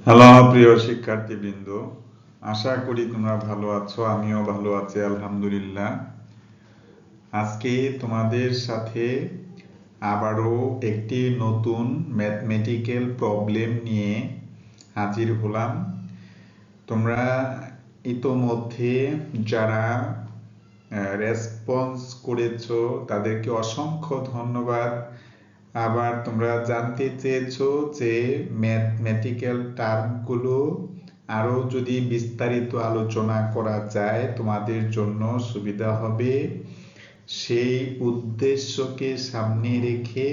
Hello প্রিয় শিক্ষার্থীবৃন্দ, আশা করি তোমরা ভালো আছো। আমিও ভালো আছি আলহামদুলিল্লাহ। আজকে তোমাদের সাথে আবারও একটি নতুন ম্যাথমেটিক্যাল প্রবলেম নিয়ে হাজির হলাম। তোমরা ইতোমধ্যে যারা রেসপন্স করেছো তাদেরকে অসংখ্য ধন্যবাদ। আবার তোমরা জানতে চেয়েছো যে ম্যাথমেটিক্যাল টার্মগুলো আরো যদি বিস্তারিত আলোচনা করা যায় তোমাদের জন্য সুবিধা হবে। সেই উদ্দেশ্যকে সামনে রেখে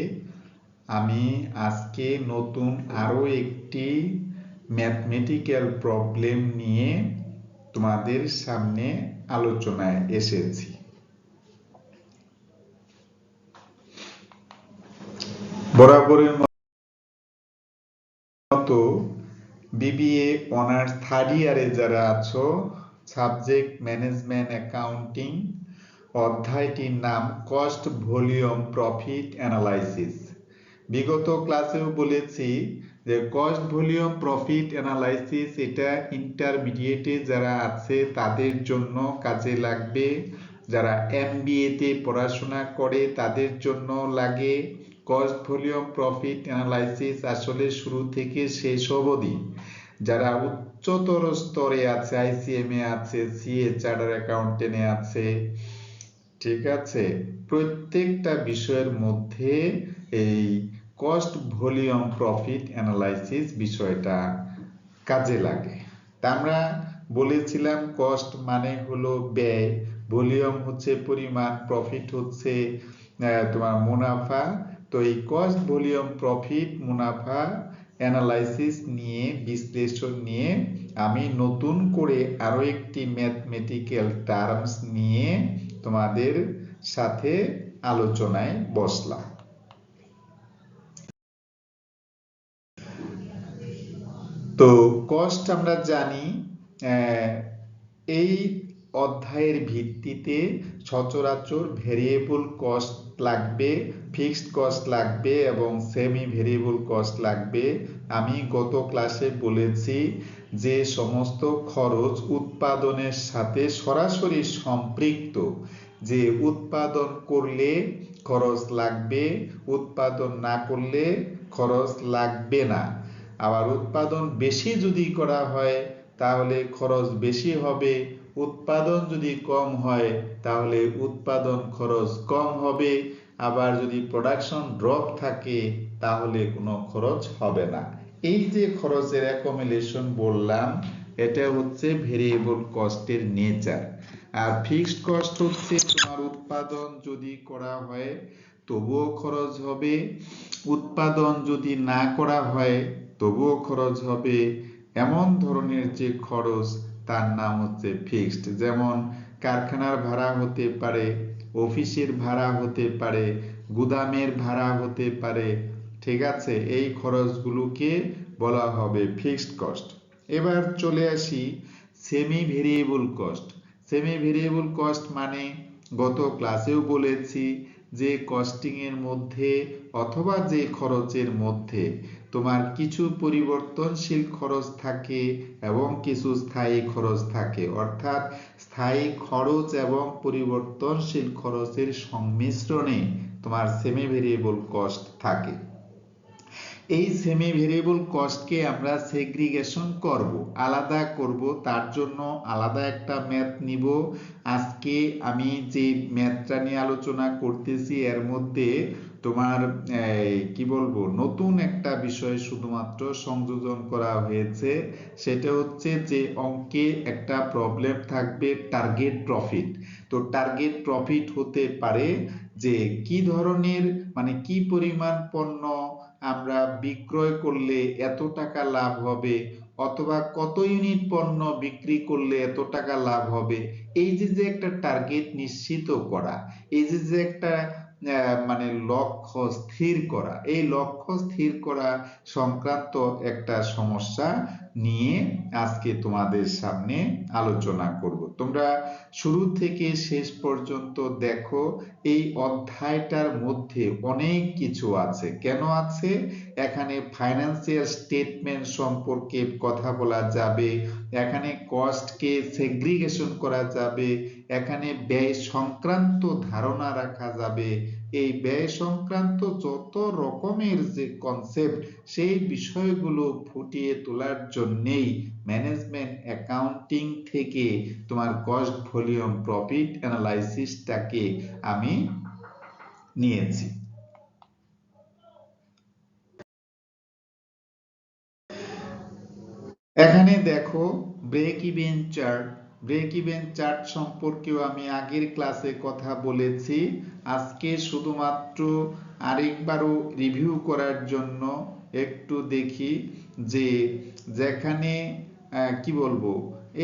আমি আজকে নতুন আরো একটি ম্যাথমেটিক্যাল প্রবলেম নিয়ে তোমাদের সামনে আলোচনায় এসেছি। বরাবরের মতো বিবিএ অনার্স থার্ড ইয়ারে যারা আছো, সাবজেক্ট ম্যানেজমেন্ট অ্যাকাউন্টিং, অধ্যায়টির নাম কস্ট ভলিউম প্রফিট অ্যানালাইসিস। বিগত ক্লাসেও বলেছি যে কস্ট ভলিউম প্রফিট অ্যানালাইসিস এটা ইন্টারমিডিয়েটে যারা আছে তাদের জন্য কাজে লাগবে, যারা এমবিএ তে পড়াশোনা করে তাদের জন্য লাগে। কস্ট ভলিউম প্রফিট অ্যানালাইসিস আসলে শুরু থেকে শেষ অবধি যারা উচ্চতর স্তরে আছে, আইসিএম এ আছে, সিএ চার্টার অ্যাকাউন্টেন্টে আছে, ঠিক আছে, প্রত্যেকটা বিষয়ের মধ্যে এই কস্ট ভলিউম প্রফিট অ্যানালাইসিস বিষয়টা কাজে লাগে। তা আমরা বলেছিলাম কস্ট মানে হলো ব্যয়, ভলিউম হচ্ছে পরিমাণ, প্রফিট হচ্ছে তোমার মুনাফা। তো এই কস্ট ভলিউম প্রফিট মুনাফা অ্যানালাইসিস নিয়ে, বিশ্লেষণ নিয়ে আমি নতুন করে আরো একটি ম্যাথমেটিক্যাল টার্মস নিয়ে তোমাদের সাথে আলোচনায় বসলাম। তো কস্ট আমরা জানি এই অধ্যায়ের ভিত্তিতে সচরাচর ভেরিয়েবল কস্ট লাগবে, ফিক্সড কস্ট লাগবে এবং সেমি ভেরিয়েবল কস্ট লাগবে। আমি গত ক্লাসে বলেছি যে সমস্ত খরচ উৎপাদনের সাথে সরাসরি সম্পৃক্ত, যে উৎপাদন করলে খরচ লাগবে, উৎপাদন না করলে খরচ লাগবে না। আবার উৎপাদন বেশি যদি করা হয় তাহলে খরচ বেশি হবে, উৎপাদন যদি কম হয় তাহলে উৎপাদন খরচ কম হবে, আবার যদি প্রোডাকশন ড্রপ থাকে তাহলে কোনো খরচ হবে না। এই যে খরচের অ্যাকুমুলেশন বললাম, এটা হচ্ছে ভেরিয়েবল কস্টের নেচার। আর ফিক্সড কস্ট হচ্ছে তোমার উৎপাদন যদি করা হয় তবুও খরচ হবে, উৎপাদন যদি না করা হয় তবুও খরচ হবে। এমন ধরনের যে খরচ তার নাম হচ্ছে ফিক্সড। যেমন কারখানার ভাড়া হতে পারে, অফিসের ভাড়া হতে পারে, গুদামের ভাড়া হতে পারে, ঠিক আছে, এই খরচগুলোকে বলা হবে ফিক্সড কস্ট। এবার চলে আসি semi variable cost. Semi variable cost মানে গত ক্লাসেও বলেছি যে কস্টিং এর মধ্যে অথবা যে খরচের মধ্যে তোমার কিছু পরিবর্তনশীল খরচ থাকে এবং কিছু স্থায়ী খরচ থাকে, অর্থাৎ স্থায়ী খরচ এবং পরিবর্তনশীল খরচের সংমিশ্রণে তোমার সেমি ভেরিয়েবল কস্ট থাকে। এই সেমি ভেরিয়েবল কস্টকে আমরা সেগ্রিগেশন করব, আলাদা করব, তার জন্য আলাদা একটা ম্যাথ নিব। আজকে আমি যে ম্যাথটা নিয়ে আলোচনা করতেছি এর মধ্যে তোমার কি বলবো, নতুন একটা বিষয় শুধুমাত্র সংযোজন করা হয়েছে। সেটা হচ্ছে যে অঙ্কে একটা প্রবলেম থাকবে টার্গেট প্রফিট। তো টার্গেট প্রফিট হতে পারে যে কি ধরনের, মানে কি পরিমাণ পণ্য আমরা বিক্রয় করলে এত টাকা লাভ হবে, অথবা কত ইউনিট পণ্য বিক্রি করলে এত টাকা লাভ হবে। এই যে যে একটা টার্গেট নিশ্চিত করা, এই যে যে একটা মানে লক্ষ্য স্থির করা, এই লক্ষ্য স্থির করা সংক্রান্ত একটা সমস্যা নিয়ে আজকে তোমাদের সামনে আলোচনা করব। তোমরা শুরু থেকে শেষ পর্যন্ত দেখো, এই অধ্যায়টার মধ্যে অনেক কিছু আছে। কেন আছে? এখানে ফাইন্যান্সিয়াল স্টেটমেন্ট সম্পর্কে কথা বলা যাবে, এখানে কস্টকে সেগ্রিগেশন করা যাবে, এখানে ব্যয় সংক্রান্ত ধারণা রাখা যাবে। এই ব্যয় সংক্রান্ত যত রকমের যে কনসেপ্ট, সেই বিষয়গুলো ফুটিয়ে তোলার জন্যেই ম্যানেজমেন্ট অ্যাকাউন্টিং থেকে তোমার কস্ট ভলিউম প্রফিট অ্যানালাইসিসটাকে আমি নিয়েছি। এখানে দেখো break even chart. Break even chart সম্পর্কেও আমি আগের ক্লাসে কথা বলেছি। আজকে শুধুমাত্র আরেকবারও রিভিউ করার জন্য একটু দেখি যে যেখানে কি বলবো,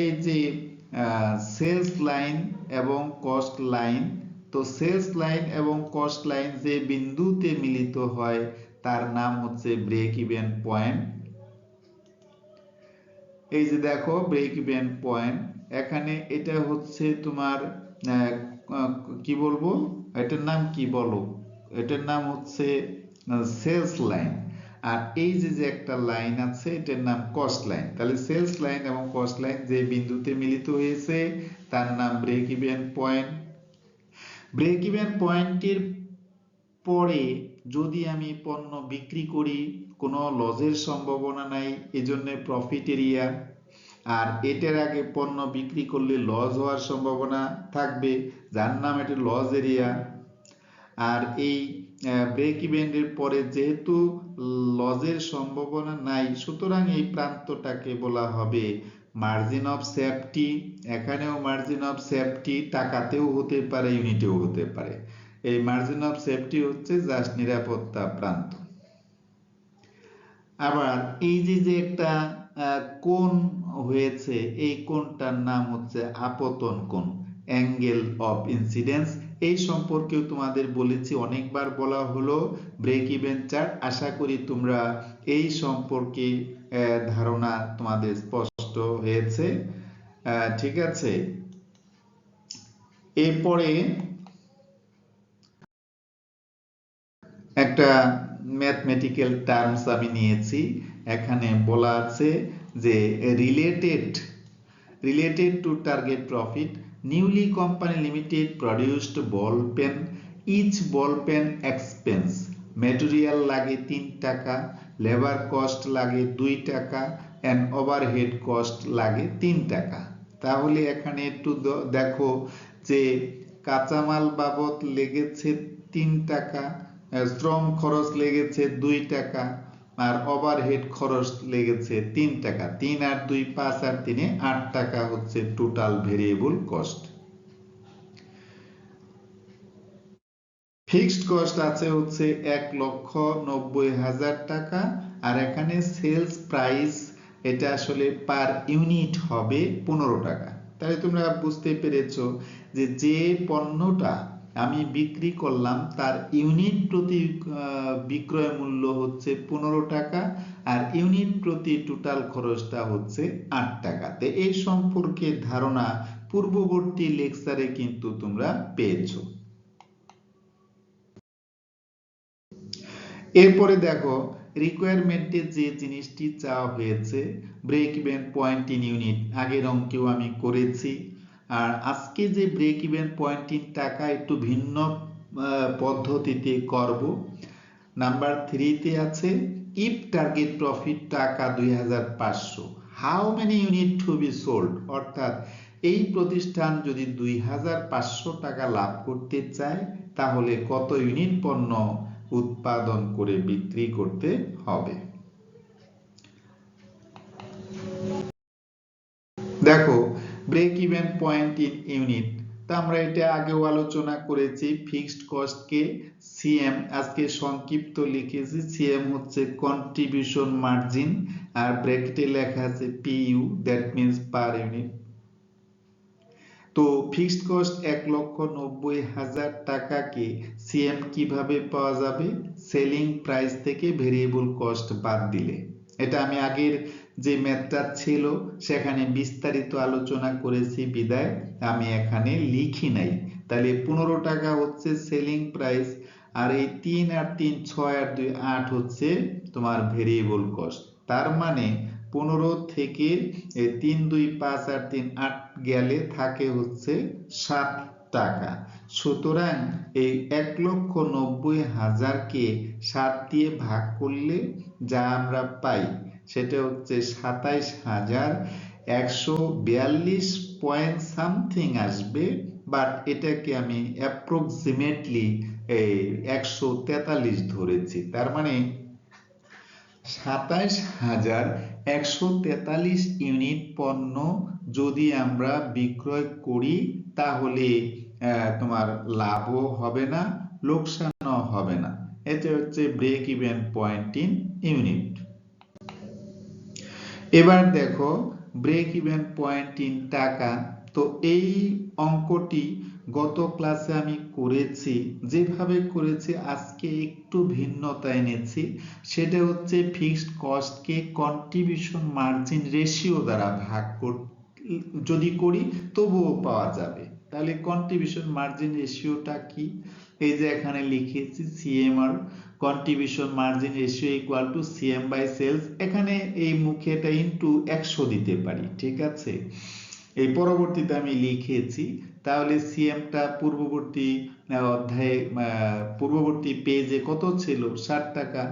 এই যে সেলস লাইন এবং কস্ট লাইন, তো সেলস লাইন এবং কস্ট লাইন যে বিন্দুতে মিলিত হয় তার নাম হচ্ছে ব্রেক ইভেন পয়েন্ট। এই যে দেখো ব্রেক ইভেন পয়েন্ট, এখানে এটা হচ্ছে তোমার কি বলবো, এটার নাম কি বলো, এটার নাম হচ্ছে সেলস লাইন। আর এই যে যে একটা লাইন আছে এটার নাম কস্ট লাইন। তাহলে সেলস লাইন এবং কস্ট লাইন যে বিন্দুতে মিলিত হয়েছে তার নাম break even point. Break even পয়েন্টের পরে যদি আমি পণ্য বিক্রি করি, কোনো লসের সম্ভাবনা নাই, এজন্য প্রফিট এরিয়া। আর এটার আগে পণ্য বিক্রি করলে লস হওয়ার সম্ভাবনা থাকবে, যার নাম এটা লস এরিয়া। আর এই ব্রেক ইভেনের পরে যেহেতু লসের সম্ভাবনা নাই, সুতরাং এই প্রান্তটাকে বলা হবে মার্জিন অফ সেফটি। এখানেও মার্জিন অফ সেফটি টাকাতেও হতে পারে, ইউনিটেও হতে পারে। এই মার্জিন অফ সেফটি হচ্ছে জাস্ট নিরাপত্তা প্রান্ত। আবার এই যে যে একটা কোণ হয়েছে, এই কোণটার নাম হচ্ছে আপতন কোণ, অ্যাঙ্গেল অফ ইনসিডেন্স। এই সম্পর্কেও তোমাদের বলেছি, অনেকবার বলা হলো ব্রেক ইভেন চার্ট। আশা করি তোমরা এই সম্পর্কে ধারণা তোমাদের স্পষ্ট হয়েছে। ঠিক আছে, এরপরে একটা ম্যাথমেটিক্যাল টার্মস আমি নিয়েছি। এখানে বলা আছে যে related to target profit, newly company limited produced ball pen, each ball pen expense, material লাগে 3 টাকা, লেবার কস্ট লাগে 2 টাকা, অ্যান্ড ওভারহেড কস্ট লাগে 3 টাকা। তাহলে এখানে একটু দেখো যে কাঁচামাল বাবদ লেগেছে 3 টাকা, শ্রম খরচ লেগেছে 2 টাকা, আর ওভারহেড খরচ লেগেছে 3 টাকা। 3 আর 2 5 আর 3 8 টাকা হচ্ছে total variable cost. Fixed cost আছে হচ্ছে 1,90,000 টাকা। আর এখানে সেলস প্রাইস এটা আসলে পার ইউনিট হবে 15 টাকা। তাহলে তোমরা বুঝতে পেরেছো যে যে পণ্যটা আমি বিক্রি করলাম তার ইউনিট প্রতি বিক্রয় মূল্য হচ্ছে 15 টাকা, আর ইউনিট প্রতি টোটাল খরচটা হচ্ছে 8 টাকা। তো এই সম্পর্কে ধারণা পূর্ববর্তী লেকচারে কিন্তু তোমরা পেয়েছো। এরপরে দেখো রিকোয়ারমেন্টে যে জিনিসটি চাওয়া হয়েছে break even point in unit, আগের অঙ্কেও আমি করেছি। আর আজকে যে ব্রেক ইভেন পয়েন্ট ইন টাকা একটু ভিন্ন পদ্ধতিতে করব। নাম্বার 3 তে আছে ইফ টার্গেট প্রফিট টাকা 2500, how many unit to be sold, অর্থাৎ এই প্রতিষ্ঠান যদি 2500 টাকা লাভ করতে চায় তাহলে কত ইউনিট পণ্য উৎপাদন করে বিক্রি করতে হবে। দেখো break even point in unit, তা আমরা এটা আগেও আলোচনা করেছি। ফিক্সড কস্টকে সিএম আজকে সংক্ষিপ্ত লিখেছি। সিএম হচ্ছে কন্ট্রিবিউশন মার্জিন, আর ব্র্যাকেটে লেখা আছে PU, that means per unit. তো ফিক্সড কস্ট 1,90,000 টাকাকে সিএম কিভাবে পাওয়া যাবে? সেলিং প্রাইস থেকে ভেরিয়েবল কস্ট বাদ দিলে। এটা আমি আগের যে ম্যাথটা ছিল সেখানে বিস্তারিত আলোচনা করেছি বিদায় আমি এখানে লিখি নাই। তাহলে 15 টাকা হচ্ছে সেলিং প্রাইস, আর এই 3 আর 3 6 আর 2 8 হচ্ছে তোমার ভেরিয়েবল কস্ট। তার মানে 15 থেকে 3 2 5 আর 3 8 গেলে থাকে হচ্ছে 7 টাকা। সুতরাং এই 1,90,000-কে 7 দিয়ে ভাগ করলে যা আমরা পাই সেটা হচ্ছে 27,142 পয়েন্ট সামথিং আসবে, বাট এটাকে আমি অ্যাপ্রক্সিমেটলি 143 ধরেছি। তার মানে 27,143 ইউনিট পণ্য যদি আমরা বিক্রয় করি তাহলে তোমার লাভও হবে না, লোকসানও হবে না। এটা হচ্ছে break even point in unit. এবার দেখো ব্রেক ইভেন পয়েন্ট ইন টাকা। তো এই অঙ্কটি গত ক্লাসে আমি করেছি, যেভাবে করেছি আজকে একটু ভিন্নতা এনেছি। সেটা হচ্ছে ফিক্সড কস্টকে কন্ট্রিবিউশন মার্জিন রেশিও দ্বারা ভাগ যদি করি তবুও পাওয়া যাবে। তাহলে কন্ট্রিবিউশন মার্জিন রেশিওটা কি? এই যে এখানে লিখেছি CMR, contribution margin ratio equal to CM by sales. এখানে এই মুখে এটা ইনটু 100 দিতে পারি, ঠিক আছে? এই পরবর্তীতে আমি লিখেছি। তাহলে সিএমটা পূর্ববর্তী অধ্যায়ে পূর্ববর্তী পেজে কত ছিল? 60 টাকা।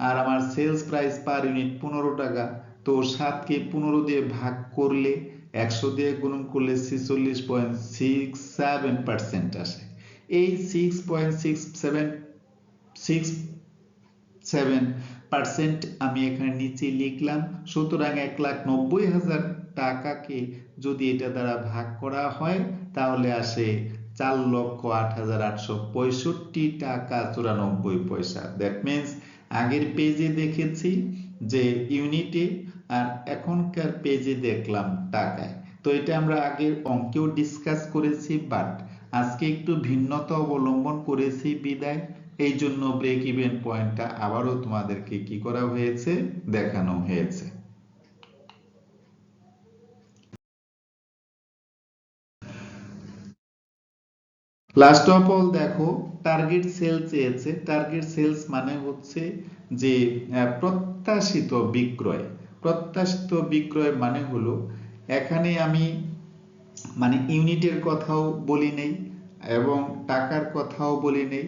আর আমার সেলস প্রাইস পার ইউনিট 15 টাকা। তো 7কে 15 দিয়ে ভাগ করলে 100 দিয়ে গুণন করলে 46.67% আসে। এই 6.67% আমি এখানে নিচে লিখলাম। সুতরাং 1,90,000 টাকাকে যদি এটা দ্বারা ভাগ করা হয় তাহলে আসে 4,08,865 টাকা 94 পয়সা। দ্যাট মিনস আগের পেজে দেখেছি যে ইউনিটে, আর এখনকার পেজে দেখলাম টাকায়। তো এটা আমরা আগের অঙ্কেও ডিসকাস করেছি, বাট আজকে একটু ভিন্নতা অবলম্বন করেছি বিদায় এই জন্য ব্রেক ইভেন পয়েন্টটা আবারও তোমাদেরকে কি করা হয়েছে? দেখানো হয়েছে। লাস্ট অফ অল দেখো টার্গেট সেল চেয়েছে। টার্গেট সেলস মানে হচ্ছে যে প্রত্যাশিত বিক্রয়। প্রত্যাশিত বিক্রয় মানে হলো এখানে আমি মানে ইউনিটের কথাও বলি নেই এবং টাকার কথাও বলি নেই।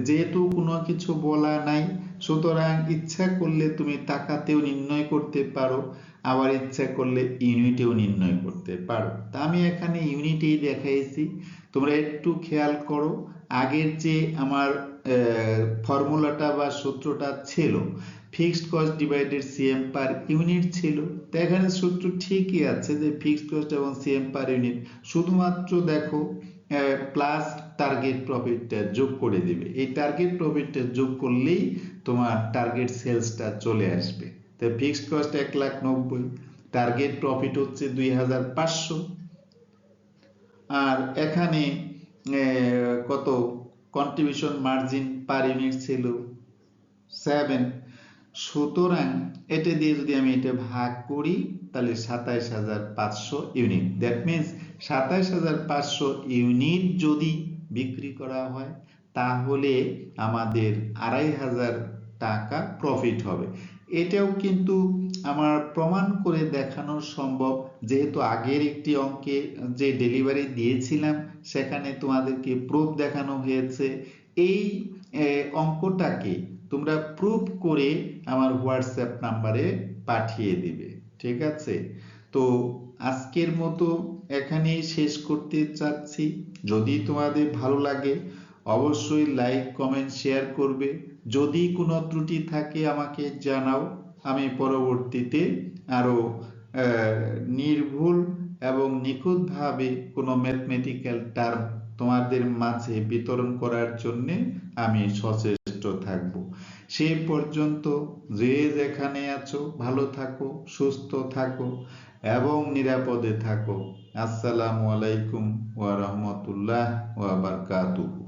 যেহেতু কোনো কিছু বলা নাই, সুতরাং ইচ্ছা করলে তুমি টাকাতেও নির্ণয় করতে পারো, আবার ইচ্ছা করলে ইউনিটেও নির্ণয় করতে পারো। তা আমি এখানে ইউনিটেই দেখাইছি। তোমরা একটু খেয়াল করো, আগের যে আমার ফর্মুলাটা বা সূত্রটা ছিল fixed cost divided CM per unit ছিল। তো এখানে সূত্র ঠিকই আছে যে ফিক্সড কস্ট এবং সিএম পার ইউনিট, শুধুমাত্র দেখো প্লাস টার্গেট প্রফিটটা যোগ করে দিবে। এই টার্গেট প্রফিটটা যোগ করলেই তোমার টার্গেট সেলসটা চলে আসবে। তো ফিক্সড কস্ট 1,90,000, টার্গেট প্রফিট হচ্ছে 2,500, আর এখানে কত কন্ট্রিবিউশন মার্জিন পার ইউনিট ছিল 7। সুতরাং এটা দিয়ে যদি আমি এটা ভাগ করি তাহলে 27,500 ইউনিট। দ্যাট মিনস 27,500 ইউনিট যদি বিক্রি করা হয় তাহলে আমাদের 2,500 টাকা প্রফিট হবে। এটাও কিন্তু আমার প্রমাণ করে দেখানো সম্ভব, যেহেতু আগের একটি অঙ্কে যে ডেলিভারি দিয়েছিলাম সেখানে তোমাদেরকে প্রুফ দেখানো হয়েছে। এই অঙ্কটাকে তোমরা প্রুফ করে আমার হোয়াটসঅ্যাপ নাম্বারে পাঠিয়ে দিবে, ঠিক আছে? তো আজকের মতো এখানেই শেষ করতে চাচ্ছি। যদি তোমাদের ভালো লাগে অবশ্যই লাইক কমেন্ট শেয়ার করবে। যদি কোনো ত্রুটি থাকে আমাকে জানাও, আমি পরবর্তীতে আরো নির্ভুল এবং নিখুঁতভাবে কোনো ম্যাথমেটিক্যাল টার্ম তোমাদের মাঝে বিতরণ করার জন্য আমি সচেষ্ট থাকব। সে পর্যন্ত যে যেখানে আছো ভালো থাকো, সুস্থ থাকো এবং নিরাপদে থাকো। আসসালামু আলাইকুম ওয়া রাহমাতুল্লাহ ওয়া বারাকাতুহু।